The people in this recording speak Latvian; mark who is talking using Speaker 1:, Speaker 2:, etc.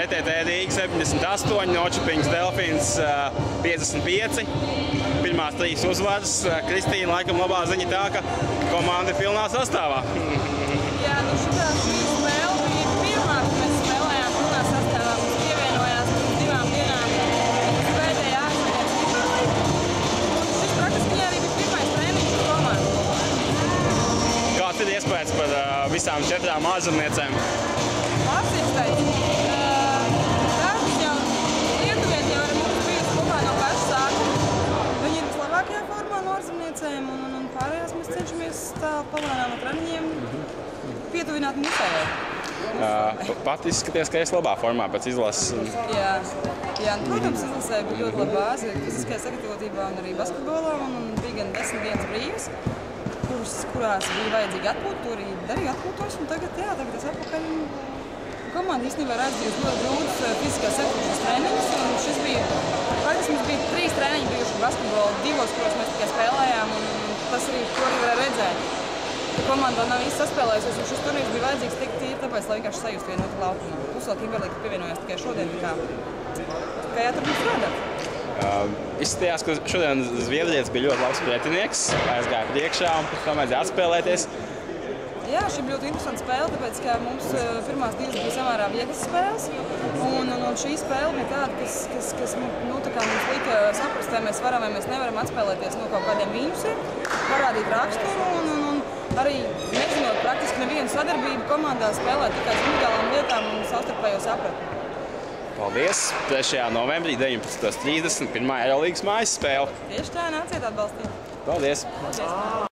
Speaker 1: CTT Rīga 78, Nočupiņas Delfīns 55. Pirmās 3 uzvaras. Kristīna, laikam labā ziņa tā, ka komanda ir pilnā sastāvā.
Speaker 2: Jā, nu šī spēle bija pirmā, kad mēs spēlējām pilnā sastāvā. Mums pievienojās pirms 2 dienām pēdējā ārstnieks Vitorija. Un šis praktiski arī bija pirmais treniņš ar komandu.
Speaker 1: Kāds ir iespējas par visām 4 ārzemniecēm?
Speaker 2: Labs iespējas. Dažas jau lietuvieti jau ar mums bijusi kopā no paša sākuma. Viņi ir vislabākajā formā no ārzemniecēm un pārējās mēs cenšamies tā palēnām ar treniņiem pietuvināt musējai.
Speaker 1: Pat izskaties, ka esi labā formā pēc izlases.
Speaker 2: Jā, protams, izlasē bija ļoti laba bāze fiziskajā sagatavotībā un arī basketbolā. Un bija gan 10 dienas brīvas, kurās bija vajadzīgi atpūt, to arī darīju atpūtos. Un tagad es atpakaļ. Komanda īstenībā ir aizdarījusi ļoti grūtus fiziskās sagatavošanas treniņus. Un šis bija, praktiski mums bija 3 treniņi bijuši basketbola, 2, kuros mēs tikai spēlējām. Un tas arī, ko arī varēja redzēt. Komanda nav īsti saspēlējusies, un šis turnīrs bija vajadzīgs tik tīri, tāpēc, lai vienkārši sajust vienu otru laukumā. Plus vēl Kimberlī pievienojās tikai šodien, kā jāturpina strādāt.
Speaker 1: Izskatījās, ka šodien zviedrietis bija ļoti labs pretinieks, aizgāja priekšā un pēc tam vajadzēja atspēlēties.
Speaker 2: Jā, šī bija ļoti interesanta spēle, tāpēc, ka mums pirmās 2 bija samērā vieglas spēles. Un šī spēle bija tāda, kas mums lika saprast, vai mēs varam vai mēs nevaram atspēlēties no kaut kādiem mīnusiem, parādīt raksturu un arī nezinot praktiski nevienu sadarbību komandā spēlēt tikai uz individuālām lietām un savstarpējo sapratni.
Speaker 1: Paldies! 3. novembrī 19:30 pirmā Eirolīgas mājas spēle.
Speaker 2: Tieši tā, nāciet atbalstīt.
Speaker 1: Paldies!